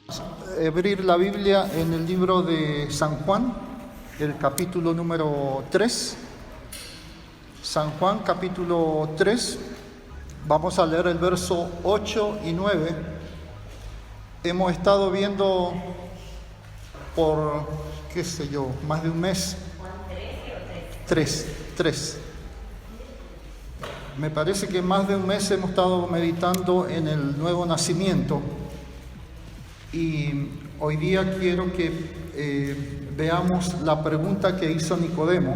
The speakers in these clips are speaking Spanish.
Abrir la Biblia en el libro de San Juan, el capítulo número 3. San Juan, capítulo 3. Vamos a leer el verso 8 y 9. Hemos estado viendo por, más de un mes. Tres. Me parece que más de un mes hemos estado meditando en el nuevo nacimiento. Y hoy día quiero que veamos la pregunta que hizo Nicodemo,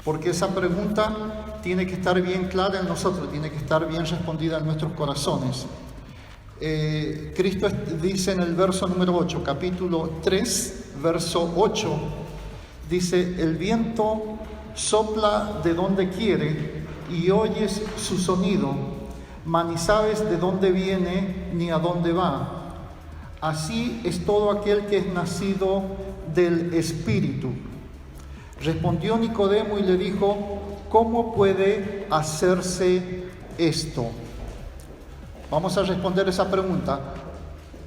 porque esa pregunta tiene que estar bien clara en nosotros, tiene que estar bien respondida en nuestros corazones. Cristo dice en el verso número 8, capítulo 3, verso 8, dice: el viento sopla de donde quiere y oyes su sonido, mas ni sabes de dónde viene ni a dónde va. Así es todo aquel que es nacido del Espíritu. Respondió Nicodemo y le dijo: ¿cómo puede hacerse esto? Vamos a responder esa pregunta.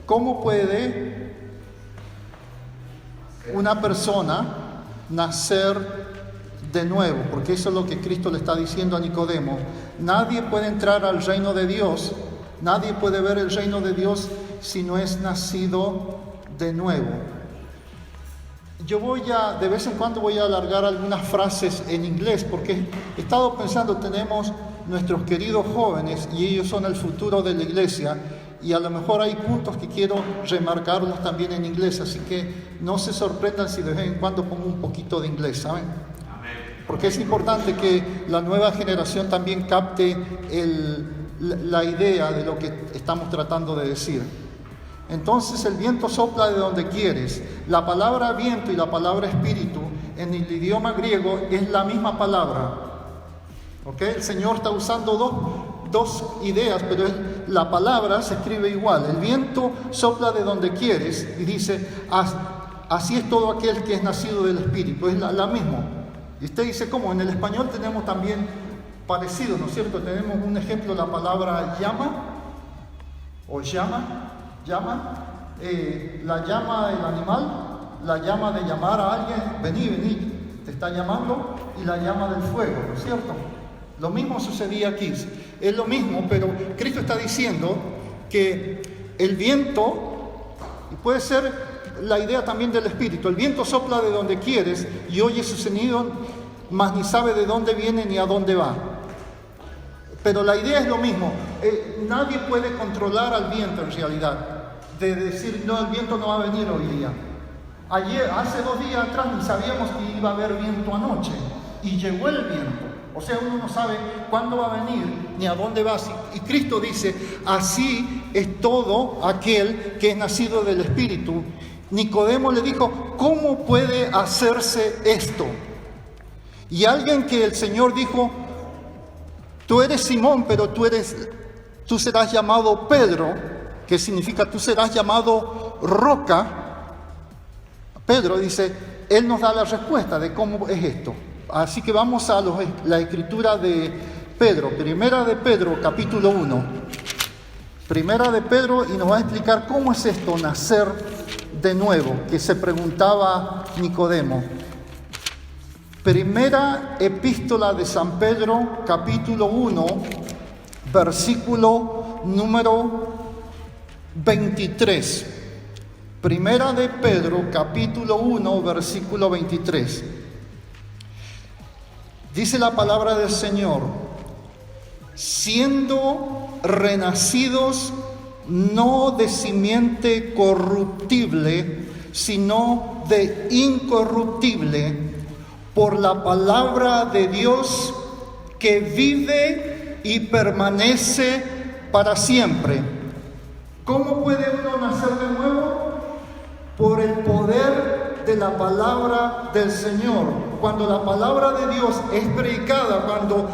¿Cómo puede una persona nacer de nuevo? Porque eso es lo que Cristo le está diciendo a Nicodemo. Nadie puede entrar al reino de Dios, nadie puede ver el reino de Dios si no es nacido de nuevo. Yo de vez en cuando voy a alargar algunas frases en inglés, porque he estado pensando, tenemos nuestros queridos jóvenes y ellos son el futuro de la iglesia, y a lo mejor hay puntos que quiero remarcarlos también en inglés, así que no se sorprendan si de vez en cuando pongo un poquito de inglés, ¿saben? Porque es importante que la nueva generación también capte la idea de lo que estamos tratando de decir. Entonces, el viento sopla de donde quieres. La palabra viento y la palabra espíritu en el idioma griego es la misma palabra. ¿Ok? El Señor está usando dos ideas, pero la palabra se escribe igual. El viento sopla de donde quieres y dice: así es todo aquel que es nacido del Espíritu. Es la misma. Y usted dice: ¿cómo? En el español tenemos también parecido, ¿no es cierto? Tenemos un ejemplo, la palabra llama o llama, la llama del animal, la llama de llamar a alguien, vení, te está llamando, y la llama del fuego, ¿no es cierto? Lo mismo sucedía aquí, es lo mismo, pero Cristo está diciendo que el viento, y puede ser la idea también del Espíritu, el viento sopla de donde quieres y oye su sonido, mas ni sabe de dónde viene ni a dónde va. Pero la idea es lo mismo. Nadie puede controlar al viento en realidad, de decir: no, el viento no va a venir hoy día. Hace 2 días atrás ni sabíamos que iba a haber viento anoche, y llegó el viento. O sea, uno no sabe cuándo va a venir ni a dónde va. Y Cristo dice: así es todo aquel que es nacido del Espíritu. Nicodemo le dijo: ¿cómo puede hacerse esto? Y alguien que el Señor dijo: tú eres Simón, pero tú serás llamado Pedro, que significa tú serás llamado roca. Pedro dice, él nos da la respuesta de cómo es esto. Así que vamos a la escritura de Pedro, Primera de Pedro, capítulo 1. Primera de Pedro, y nos va a explicar cómo es esto, nacer de nuevo, que se preguntaba Nicodemo. Primera epístola de San Pedro, capítulo 1, versículo número 23. Primera de Pedro, capítulo 1, versículo 23. Dice la palabra del Señor: siendo renacidos no de simiente corruptible, sino de incorruptible, por la palabra de Dios que vive y permanece para siempre. ¿Cómo puede uno nacer de nuevo? Por el poder de la palabra del Señor. Cuando la palabra de Dios es predicada, cuando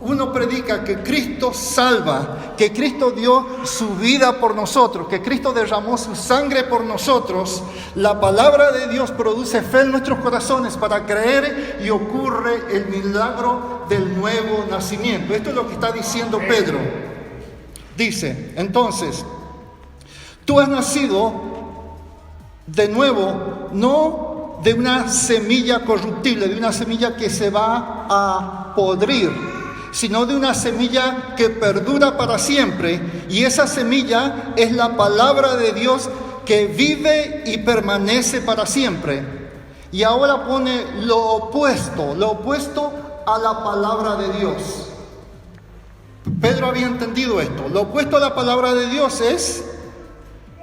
uno predica que Cristo salva, que Cristo dio su vida por nosotros, que Cristo derramó su sangre por nosotros, la palabra de Dios produce fe en nuestros corazones para creer, y ocurre el milagro del nuevo nacimiento. Esto es lo que está diciendo Pedro. Dice, entonces, Tú has nacido de nuevo, no de una semilla corruptible, de una semilla que se va a podrir, sino de una semilla que perdura para siempre. Y esa semilla es la palabra de Dios que vive y permanece para siempre. Y ahora pone lo opuesto a la palabra de Dios. Pedro había entendido esto. Lo opuesto a la palabra de Dios es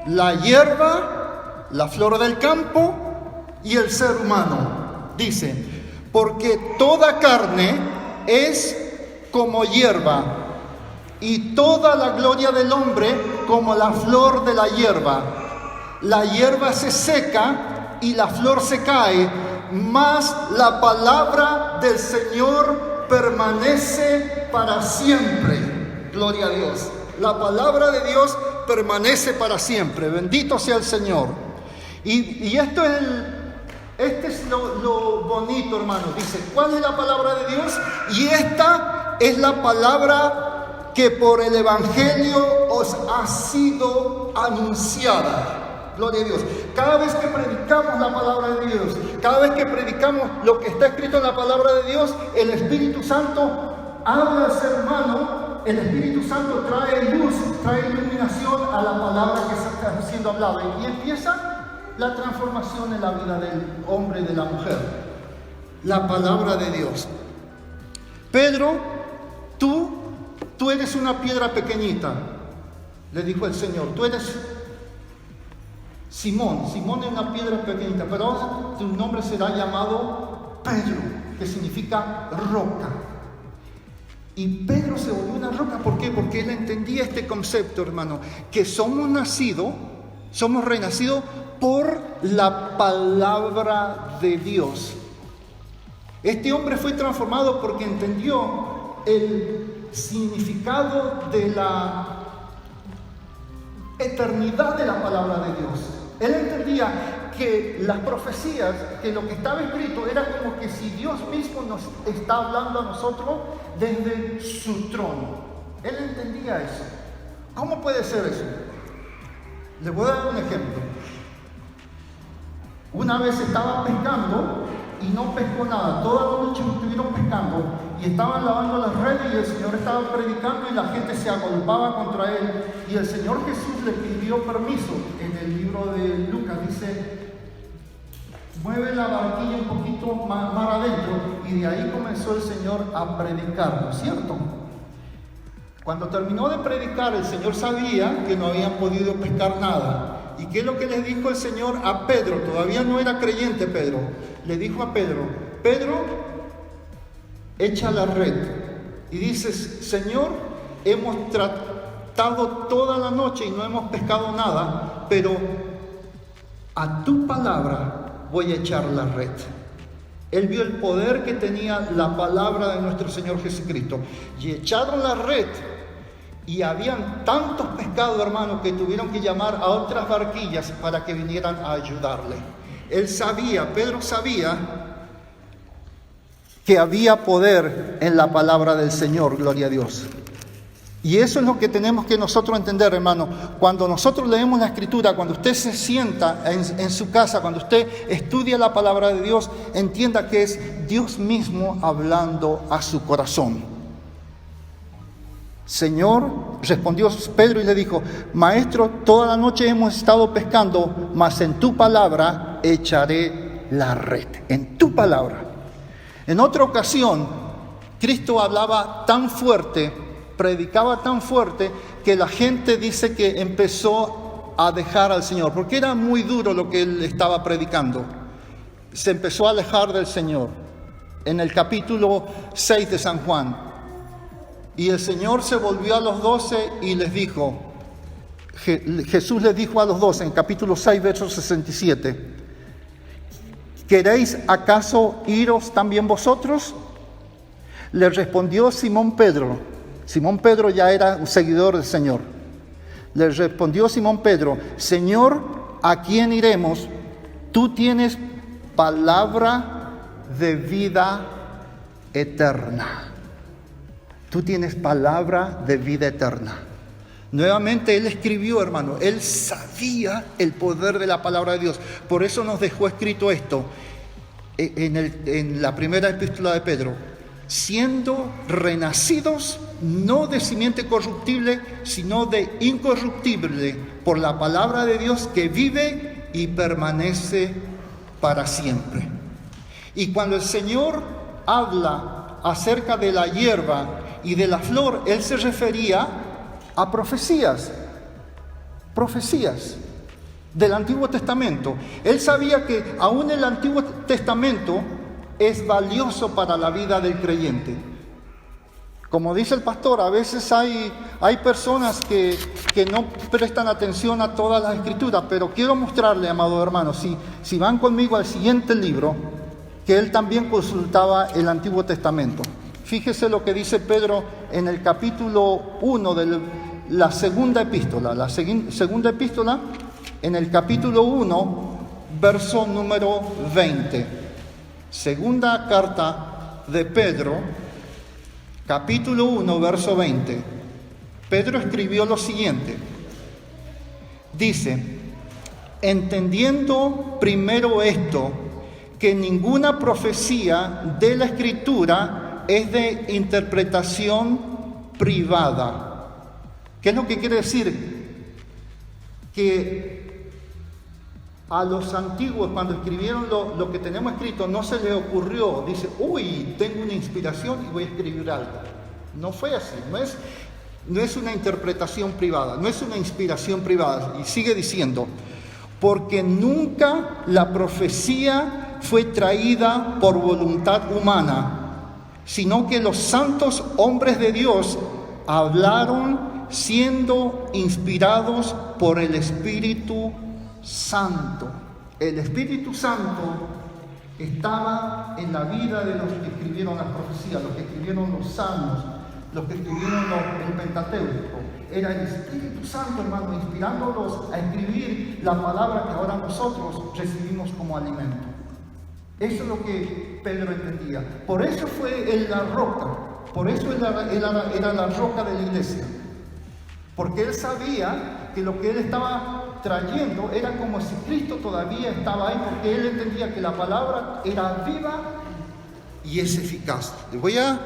la hierba, la flor del campo y el ser humano. Dice, porque toda carne es como hierba, y toda la gloria del hombre como la flor de la hierba. La hierba se seca y la flor se cae, mas la palabra del Señor permanece para siempre. Gloria a Dios. La palabra de Dios permanece para siempre. Bendito sea el Señor. Y esto es este es lo bonito, hermano. Dice, ¿cuál es la palabra de Dios? Y esta es la palabra que por el Evangelio os ha sido anunciada. Gloria a Dios. Cada vez que predicamos la palabra de Dios, cada vez que predicamos lo que está escrito en la palabra de Dios, el Espíritu Santo habla al ser humano. El Espíritu Santo trae luz, trae iluminación a la palabra que está siendo hablada. Y empieza la transformación en la vida del hombre y de la mujer. La palabra de Dios. Pedro, tú eres una piedra pequeñita, le dijo el Señor. Tú eres Simón. Simón es una piedra pequeñita, pero tu nombre será llamado Pedro, que significa roca. Y Pedro se volvió una roca. ¿Por qué? Porque él entendía este concepto, hermano, que somos renacidos por la palabra de Dios. Este hombre fue transformado porque entendió el significado de la eternidad de la palabra de Dios. Él entendía que las profecías, que lo que estaba escrito era como que si Dios mismo nos está hablando a nosotros desde su trono. Él entendía eso. ¿Cómo puede ser eso? Les voy a dar un ejemplo. Una vez estaba pescando y no pescó nada. Toda la noche estuvieron pescando y estaban lavando las redes y el Señor estaba predicando y la gente se agolpaba contra él. Y el Señor Jesús le pidió permiso. En el libro de Lucas dice, mueve la barquilla un poquito más adentro, y de ahí comenzó el Señor a predicar, ¿no es cierto? Cuando terminó de predicar, el Señor sabía que no habían podido pescar nada. ¿Y qué es lo que les dijo el Señor a Pedro? Todavía no era creyente Pedro. Le dijo a Pedro, Pedro, echa la red. Y dices, Señor, hemos tratado toda la noche y no hemos pescado nada, pero a tu palabra voy a echar la red. Él vio el poder que tenía la palabra de nuestro Señor Jesucristo. Y echaron la red. Y habían tantos pescados, hermanos, que tuvieron que llamar a otras barquillas para que vinieran a ayudarle. Él sabía, Pedro sabía que había poder en la palabra del Señor, gloria a Dios. Y eso es lo que tenemos que nosotros entender, hermano. Cuando nosotros leemos la Escritura, cuando usted se sienta en su casa, cuando usted estudia la palabra de Dios, entienda que es Dios mismo hablando a su corazón. Señor, respondió Pedro y le dijo, Maestro, toda la noche hemos estado pescando, mas en tu palabra echaré la red. En tu palabra. En otra ocasión, Cristo hablaba tan fuerte, predicaba tan fuerte, que la gente dice que empezó a dejar al Señor, porque era muy duro lo que él estaba predicando. Se empezó a alejar del Señor. En el capítulo 6 de San Juan. Y el Señor se volvió a los 12 y les dijo, Jesús les dijo a los 12 en capítulo 6, verso 67, ¿queréis acaso iros también vosotros? Le respondió Simón Pedro. Simón Pedro ya era un seguidor del Señor. Le respondió Simón Pedro, Señor, ¿a quién iremos? Tú tienes palabra de vida eterna. Tú tienes palabra de vida eterna. Nuevamente él escribió, hermano, él sabía el poder de la palabra de Dios. Por eso nos dejó escrito esto en la primera epístola de Pedro: siendo renacidos no de simiente corruptible, sino de incorruptible, por la palabra de Dios que vive y permanece para siempre. Y cuando el Señor habla acerca de la hierba y de la flor, él se refería a profecías del Antiguo Testamento. Él sabía que aún el Antiguo Testamento es valioso para la vida del creyente. Como dice el pastor, a veces hay personas que no prestan atención a todas las escrituras, pero quiero mostrarle, amado hermano, si van conmigo al siguiente libro, que él también consultaba el Antiguo Testamento. Fíjese lo que dice Pedro en el capítulo 1 de la segunda epístola. Segunda epístola, en el capítulo 1, verso número 20. Segunda carta de Pedro, capítulo 1, verso 20. Pedro escribió lo siguiente. Dice: entendiendo primero esto, que ninguna profecía de la Escritura es de interpretación privada. ¿Qué es lo que quiere decir? Que a los antiguos, cuando escribieron lo que tenemos escrito, no se les ocurrió, dice, uy, tengo una inspiración y voy a escribir algo. No fue así, no es una interpretación privada, no es una inspiración privada. Y sigue diciendo: porque nunca la profecía fue traída por voluntad humana, sino que los santos hombres de Dios hablaron siendo inspirados por el Espíritu Santo. El Espíritu Santo estaba en la vida de los que escribieron las profecías, los que escribieron los salmos, los que escribieron el Pentateuco. Era el Espíritu Santo, hermano, inspirándolos a escribir la palabra que ahora nosotros recibimos como alimento. Eso es lo que Pedro entendía. Por eso fue él la roca. Por eso él era la roca de la iglesia. Porque él sabía que lo que él estaba trayendo era como si Cristo todavía estaba ahí, porque él entendía que la palabra era viva y es eficaz. Les voy a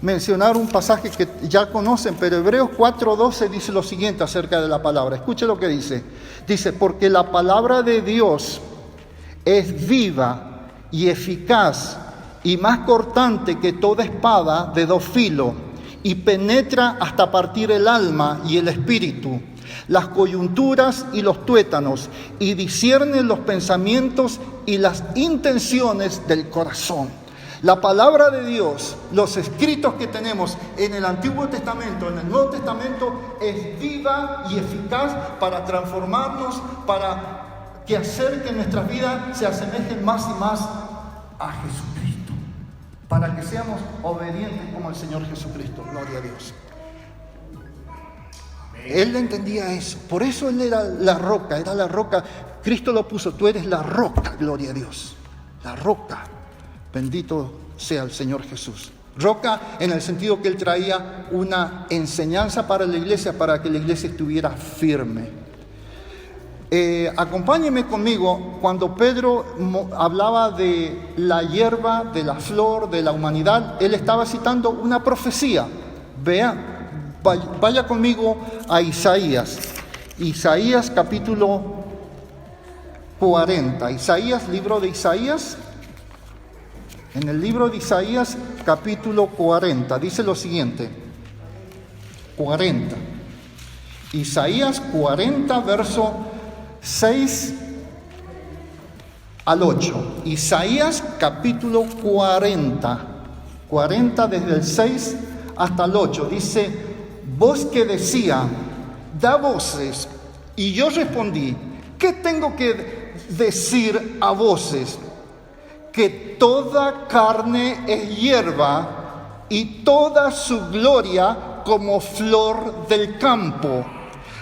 mencionar un pasaje que ya conocen, pero Hebreos 4:12 dice lo siguiente acerca de la palabra. Escuche lo que dice. Dice: porque la palabra de Dios es viva y eficaz y más cortante que toda espada de dos filos, y penetra hasta partir el alma y el espíritu, las coyunturas y los tuétanos, y discierne los pensamientos y las intenciones del corazón. La palabra de Dios, los escritos que tenemos en el Antiguo Testamento, en el Nuevo Testamento, es viva y eficaz para transformarnos, para que hacer que nuestras vidas se asemejen más y más a Jesucristo, para que seamos obedientes como el Señor Jesucristo. Gloria a Dios. Él entendía eso, por eso él era la roca. Cristo lo puso: tú eres la roca, gloria a Dios, la roca. Bendito sea el Señor Jesús. Roca en el sentido que él traía una enseñanza para la iglesia, para que la iglesia estuviera firme. Acompáñenme conmigo cuando Pedro hablaba de la hierba, de la flor, de la humanidad. Él estaba citando una profecía. Vaya conmigo a Isaías capítulo 40. Libro de Isaías. En el libro de Isaías capítulo 40 dice lo siguiente. 40. Isaías 40 verso 6 al 8. Isaías capítulo 40 desde el 6 hasta el 8. Dice: voz que decía, da voces. Y yo respondí, ¿qué tengo que decir a voces? Que toda carne es hierba y toda su gloria como flor del campo.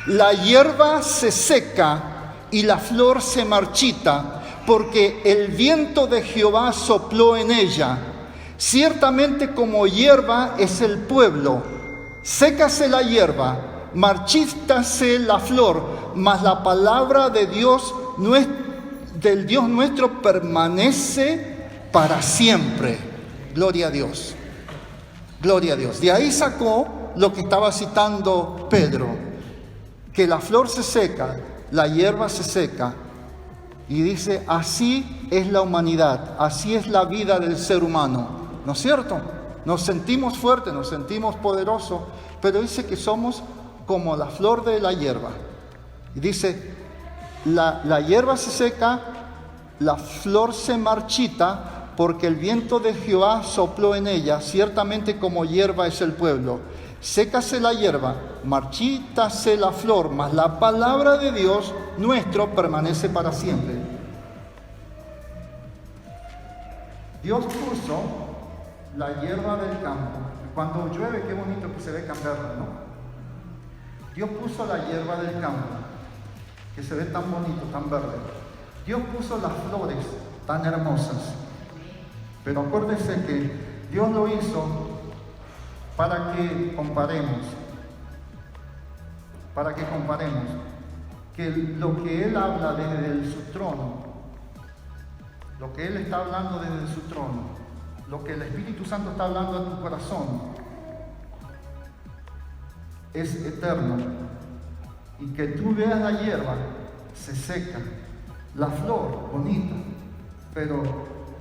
La hierba se seca y la flor se marchita, porque el viento de Jehová sopló en ella. Ciertamente como hierba es el pueblo. Sécase la hierba marchítase la flor, mas la palabra de Dios, del Dios nuestro, permanece para siempre. Gloria a Dios. Gloria a Dios. De ahí sacó lo que estaba citando Pedro, que la flor se seca, la hierba se seca, y dice, así es la humanidad, así es la vida del ser humano, ¿no es cierto? Nos sentimos fuertes, nos sentimos poderosos, pero dice que somos como la flor de la hierba. Y dice, la hierba se seca, la flor se marchita, porque el viento de Jehová sopló en ella, ciertamente como hierba es el pueblo. Sécase la hierba, marchítase la flor, mas la palabra de Dios nuestro permanece para siempre. Dios puso la hierba del campo. Cuando llueve, qué bonito que se ve cambiarla, ¿no? Dios puso la hierba del campo, que se ve tan bonito, tan verde. Dios puso las flores tan hermosas. Pero acuérdese que Dios lo hizo para que comparemos, que lo que Él habla desde su trono, lo que Él está hablando desde su trono, lo que el Espíritu Santo está hablando a tu corazón, es eterno. Y que tú veas la hierba, se seca, la flor, bonita, pero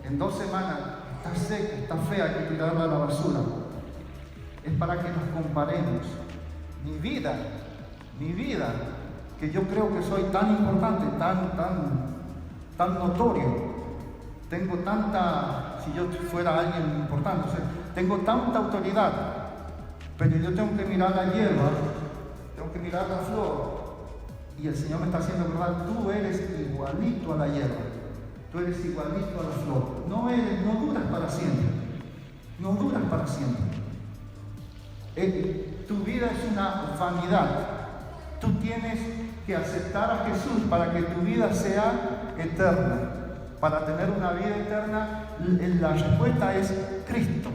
en 2 semanas está seca, está fea, hay que tirarla a la basura. Es para que nos comparemos. Mi vida, que yo creo que soy tan importante, tan notorio, tengo tanta, si yo fuera alguien importante, o sea, tengo tanta autoridad, pero yo tengo que mirar la hierba, tengo que mirar la flor, y el Señor me está haciendo acordar, tú eres igualito a la hierba. Tú eres igualito a la flor. No duras para siempre. No duras para siempre. Tu vida es una vanidad. Tú tienes que aceptar a Jesús para que tu vida sea eterna. Para tener una vida eterna, la respuesta es Cristo.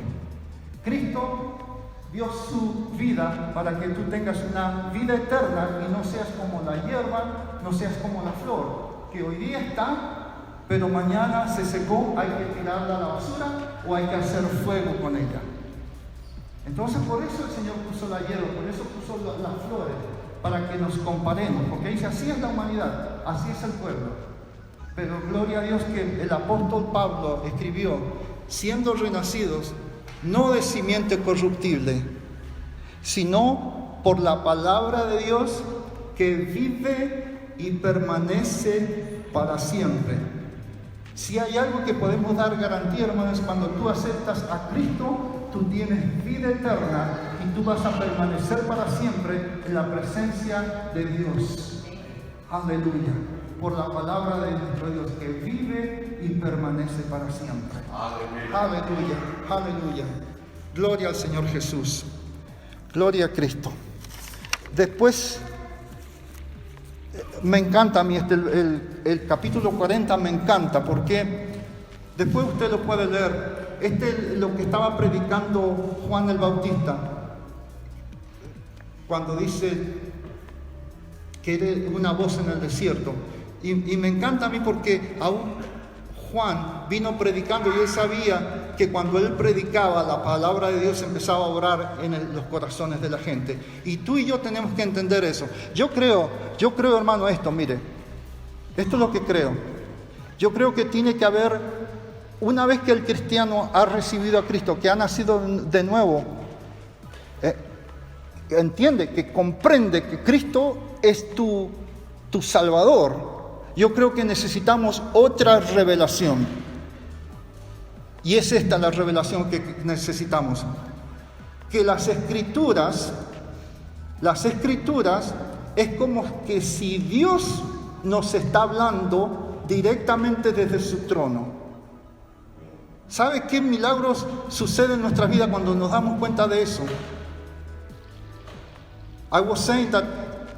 Cristo dio su vida para que tú tengas una vida eterna y no seas como la hierba, no seas como la flor, que hoy día está, pero mañana se secó, hay que tirarla a la basura o hay que hacer fuego con ella. Entonces por eso el Señor puso la hierba, por eso puso las flores, para que nos comparemos, porque dice, así es la humanidad, así es el pueblo. Pero gloria a Dios que el apóstol Pablo escribió, siendo renacidos, no de simiente corruptible, sino por la palabra de Dios que vive y permanece para siempre. Si hay algo que podemos dar garantía, hermanos, cuando tú aceptas a Cristo, tú tienes vida eterna y tú vas a permanecer para siempre en la presencia de Dios. Aleluya. Por la palabra de nuestro Dios que vive y permanece para siempre. Aleluya. Aleluya. Gloria al Señor Jesús. Gloria a Cristo. Después, me encanta a mí el capítulo 40, me encanta porque después usted lo puede leer. Es lo que estaba predicando Juan el Bautista cuando dice que era una voz en el desierto. Y me encanta a mí porque aún Juan vino predicando y él sabía que cuando él predicaba la palabra de Dios empezaba a obrar en los corazones de la gente. Y tú y yo tenemos que entender eso. Yo creo hermano esto, mire, esto es lo que creo. Yo creo que tiene que haber, una vez que el cristiano ha recibido a Cristo, que ha nacido de nuevo, que entiende, que comprende que Cristo es tu Salvador. Yo creo que necesitamos otra revelación. Y es esta la revelación que necesitamos. Que las escrituras es como que si Dios nos está hablando directamente desde su trono. ¿Sabe qué milagros suceden en nuestra vida cuando nos damos cuenta de eso? I was saying that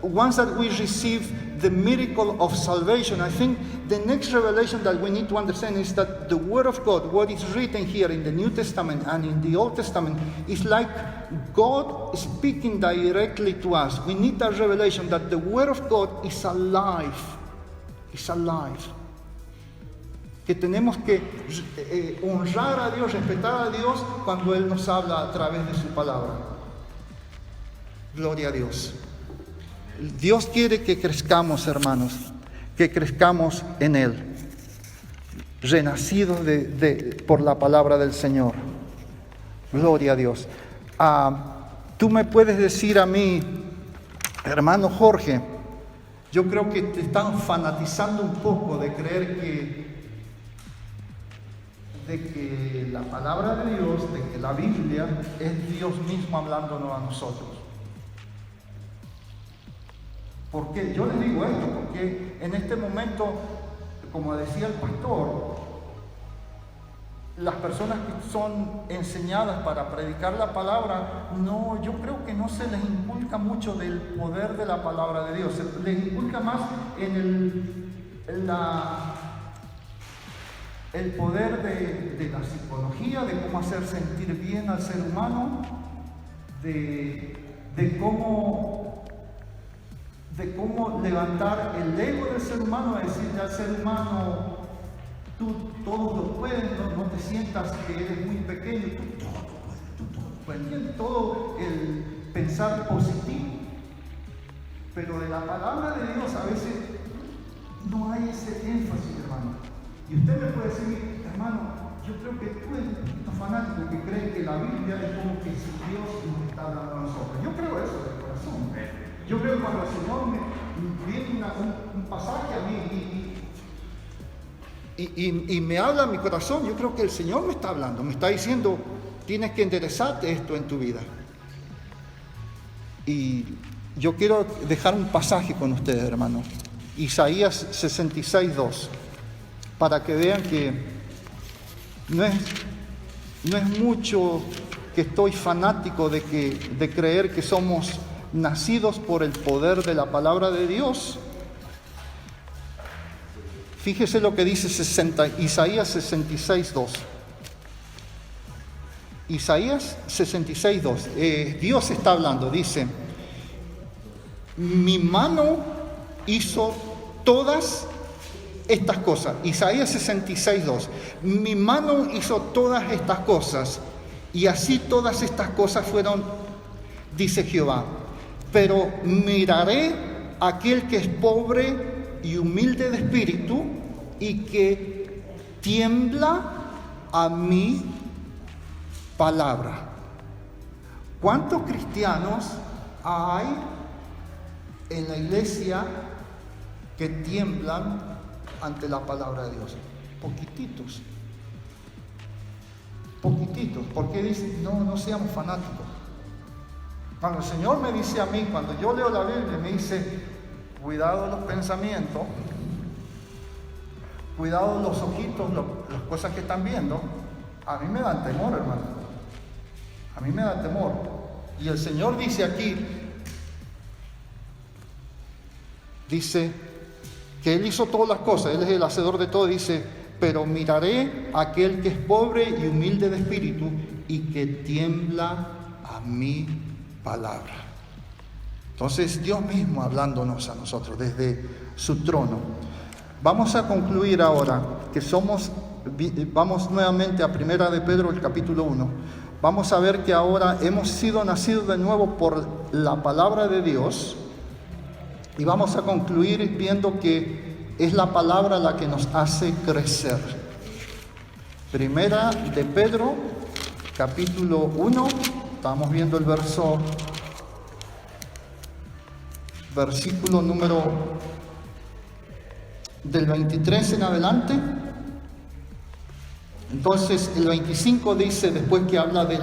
once that we receive the miracle of salvation. I think the next revelation that we need to understand is that the Word of God, what is written here in the New Testament and in the Old Testament, is like God speaking directly to us. We need that revelation that the Word of God is alive. It's alive. Que tenemos que honrar a Dios, respetar a Dios cuando Él nos habla a través de su palabra. Gloria a Dios. Dios quiere que crezcamos, hermanos, que crezcamos en Él, renacidos por la palabra del Señor. Gloria a Dios. Tú me puedes decir a mí, hermano Jorge, yo creo que te están fanatizando un poco de creer que la palabra de Dios, de que la Biblia es Dios mismo hablándonos a nosotros. ¿Por qué? Yo les digo esto, porque en este momento, como decía el pastor, las personas que son enseñadas para predicar la palabra, yo creo que no se les inculca mucho del poder de la palabra de Dios. Se les inculca más el poder de la psicología, de cómo hacer sentir bien al ser humano, de cómo levantar el ego del ser humano, decirle al ser humano, tú todo lo puedes, no te sientas que eres muy pequeño, tú todo puedes, todo el pensar positivo. Pero de la palabra de Dios a veces no hay ese énfasis, hermano. Y usted me puede decir, hermano, yo creo que tú eres un fanático que cree que la Biblia es como que si Dios nos está hablando a nosotros. Yo creo eso de corazón. Yo creo que cuando el Señor me viene un pasaje a mí y me habla a mi corazón, yo creo que el Señor me está hablando, me está diciendo, tienes que enderezarte esto en tu vida. Y yo quiero dejar un pasaje con ustedes, hermano. Isaías 66:2, para que vean que no es mucho que estoy fanático de creer que somos nacidos por el poder de la palabra de Dios. Fíjese lo que dice Isaías 66:2. Isaías 66:2. Dios está hablando, dice: mi mano hizo todas estas cosas. Isaías 66:2. Mi mano hizo todas estas cosas, y así todas estas cosas fueron, dice Jehová. Pero miraré a aquel que es pobre y humilde de espíritu y que tiembla a mi palabra. ¿Cuántos cristianos hay en la iglesia que tiemblan ante la palabra de Dios? Poquititos. Porque dicen, no seamos fanáticos. Cuando el Señor me dice a mí, cuando yo leo la Biblia, me dice, cuidado los pensamientos, cuidado los ojitos, las cosas que están viendo, a mí me dan temor, hermano. A mí me da temor. Y el Señor dice aquí, dice que Él hizo todas las cosas, Él es el hacedor de todo, dice, pero miraré a aquel que es pobre y humilde de espíritu y que tiembla a mi palabra. Entonces Dios mismo hablándonos a nosotros desde su trono. Vamos a concluir ahora que vamos nuevamente a 1 de Pedro, el capítulo 1. Vamos a ver que ahora hemos sido nacidos de nuevo por la palabra de Dios, y vamos a concluir viendo que es la palabra la que nos hace crecer. 1 de Pedro, capítulo 1, estamos viendo el versículo número del 23 en adelante. Entonces el 25 dice, después que habla de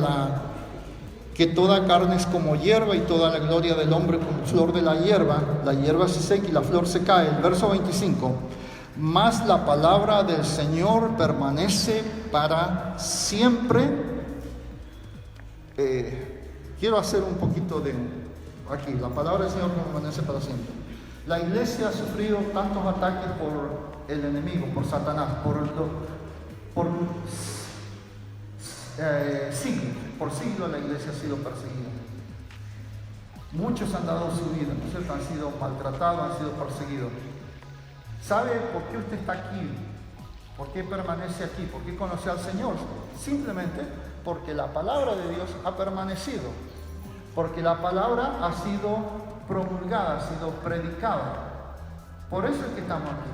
que toda carne es como hierba y toda la gloria del hombre como flor de la hierba se seca y la flor se cae. El verso 25, mas la palabra del Señor permanece para siempre. Quiero hacer un poquito aquí, la palabra del Señor permanece para siempre. La iglesia ha sufrido tantos ataques por el enemigo, por Satanás, por siglos la iglesia ha sido perseguida. Muchos han dado su vida, ¿no es cierto? Han sido maltratados, han sido perseguidos. ¿Sabe por qué usted está aquí? ¿Por qué permanece aquí? ¿Por qué conoce al Señor? Simplemente porque la palabra de Dios ha permanecido, porque la palabra ha sido promulgada, ha sido predicada. Por eso es que estamos aquí.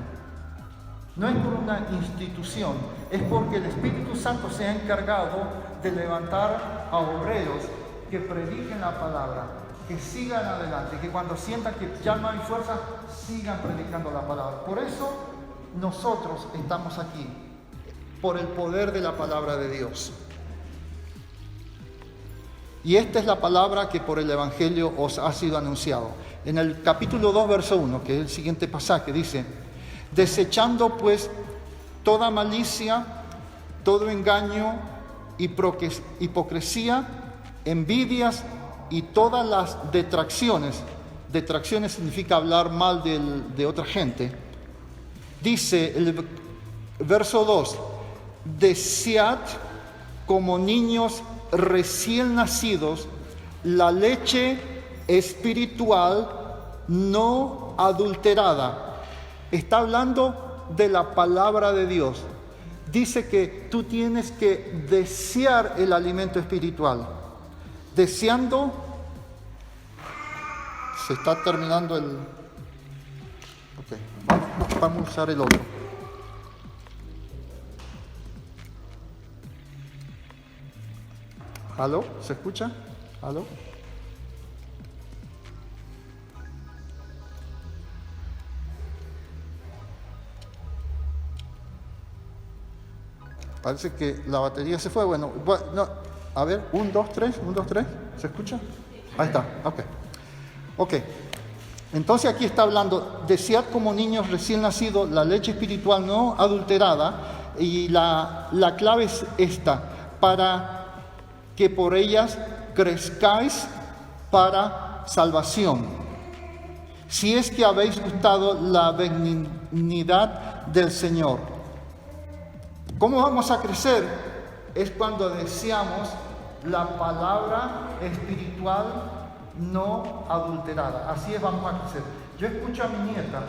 No es por una institución, es porque el Espíritu Santo se ha encargado de levantar a obreros que prediquen la palabra, que sigan adelante, que cuando sientan que ya no hay fuerza, sigan predicando la palabra. Por eso nosotros estamos aquí, por el poder de la palabra de Dios. Y esta es la palabra que por el Evangelio os ha sido anunciado. En el capítulo 2, verso 1, que es el siguiente pasaje, dice: desechando pues toda malicia, todo engaño, hipocresía, envidias y todas las detracciones. Detracciones significa hablar mal de otra gente. Dice el verso 2: desead como niños recién nacidos la leche espiritual no adulterada. Está hablando de la palabra de Dios. Dice que tú tienes que desear el alimento espiritual. Deseando, se está terminando el... Ok, vamos a usar el otro. ¿Aló? ¿Se escucha? ¿Aló? Parece que la batería se fue. Bueno, no, a ver, 1, 2, 3, 1, 2, 3. ¿Se escucha? Ahí está, ok. Entonces aquí está hablando: desead como niños recién nacidos la leche espiritual no adulterada, y la clave es esta: para que por ellas crezcáis para salvación, si es que habéis gustado la benignidad del Señor. ¿Cómo vamos a crecer? Es cuando deseamos la palabra espiritual no adulterada. Así es, vamos a crecer. Yo escucho a mi nieta.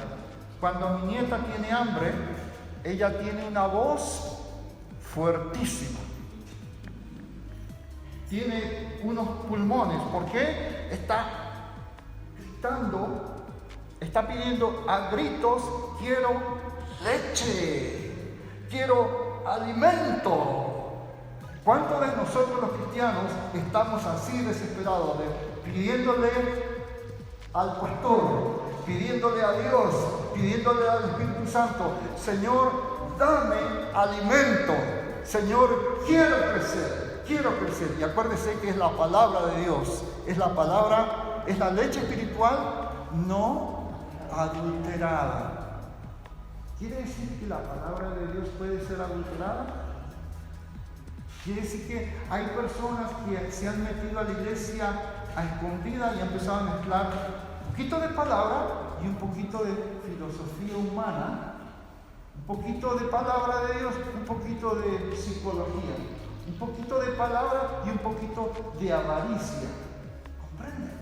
Cuando mi nieta tiene hambre, ella tiene una voz fuertísima. Tiene unos pulmones. ¿Por qué? Está gritando, está pidiendo a gritos: quiero leche, quiero alimento. ¿Cuántos de nosotros los cristianos estamos así desesperados, pidiéndole al pastor, pidiéndole a Dios, pidiéndole al Espíritu Santo: Señor, dame alimento, Señor, quiero crecer? Y acuérdese que es la palabra de Dios, es la palabra, es la leche espiritual no adulterada. ¿Quiere decir que la palabra de Dios puede ser adulterada? Quiere decir que hay personas que se han metido a la iglesia a escondidas y han empezado a mezclar un poquito de palabra y un poquito de filosofía humana, un poquito de palabra de Dios, un poquito de psicología, un poquito de palabra y un poquito de avaricia. ¿Comprende?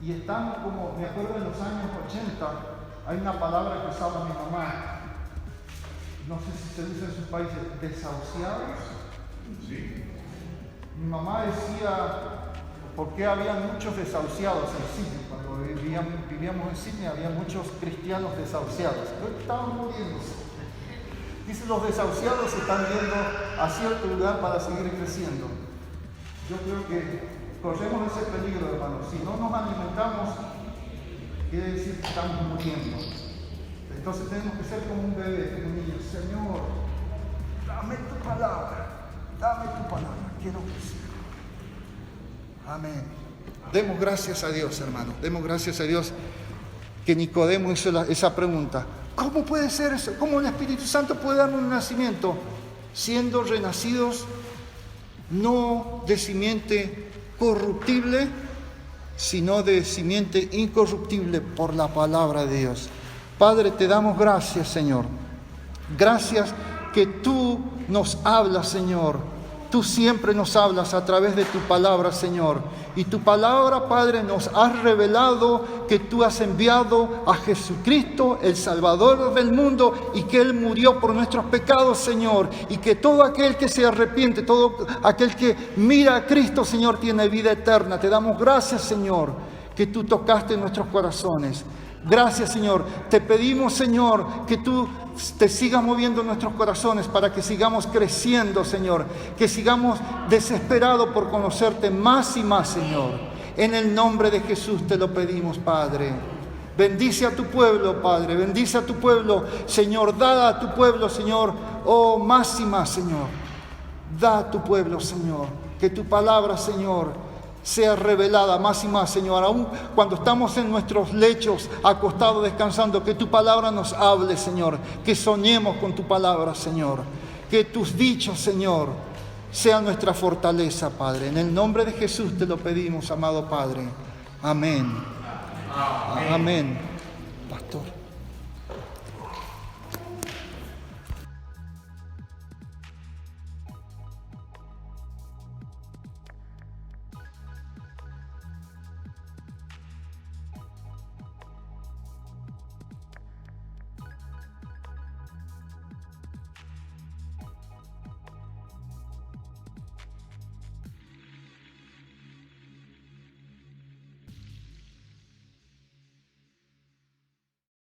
Y estamos como, me acuerdo en los años 80, hay una palabra que usaba mi mamá, no sé si se dice en sus países, desahuciados. Sí. Mi mamá decía, porque había muchos desahuciados en Sydney. Cuando vivíamos en Sydney había muchos cristianos desahuciados, pero estaban muriéndose. Dice: los desahuciados se están yendo a cierto lugar para seguir creciendo. Yo creo que corremos ese peligro, hermanos. Si no nos alimentamos, quiere decir que estamos muriendo. Entonces tenemos que ser como un bebé, como un niño. Señor, dame tu palabra, quiero crecer. Amén. Demos gracias a Dios, hermanos. Demos gracias a Dios que Nicodemo hizo esa pregunta. ¿Cómo puede ser eso? ¿Cómo el Espíritu Santo puede darnos un nacimiento siendo renacidos no de simiente corruptible, sino de simiente incorruptible por la palabra de Dios. Padre, te damos gracias, Señor. Gracias que tú nos hablas, Señor. Tú siempre nos hablas a través de tu palabra, Señor. Y tu palabra, Padre, nos has revelado que tú has enviado a Jesucristo, el Salvador del mundo, y que Él murió por nuestros pecados, Señor. Y que todo aquel que se arrepiente, todo aquel que mira a Cristo, Señor, tiene vida eterna. Te damos gracias, Señor, que tú tocaste nuestros corazones. Gracias, Señor. Te pedimos, Señor, que tú te sigas moviendo en nuestros corazones para que sigamos creciendo, Señor. Que sigamos desesperados por conocerte más y más, Señor. En el nombre de Jesús te lo pedimos, Padre. Bendice a tu pueblo, Padre. Bendice a tu pueblo, Señor. Da a tu pueblo, Señor. Oh, más y más, Señor. Da a tu pueblo, Señor. Que tu palabra, Señor, sea revelada más y más, Señor, aún cuando estamos en nuestros lechos, acostados, descansando, que tu palabra nos hable, Señor, que soñemos con tu palabra, Señor, que tus dichos, Señor, sean nuestra fortaleza, Padre. En el nombre de Jesús te lo pedimos, amado Padre. Amén. Amén. Pastor.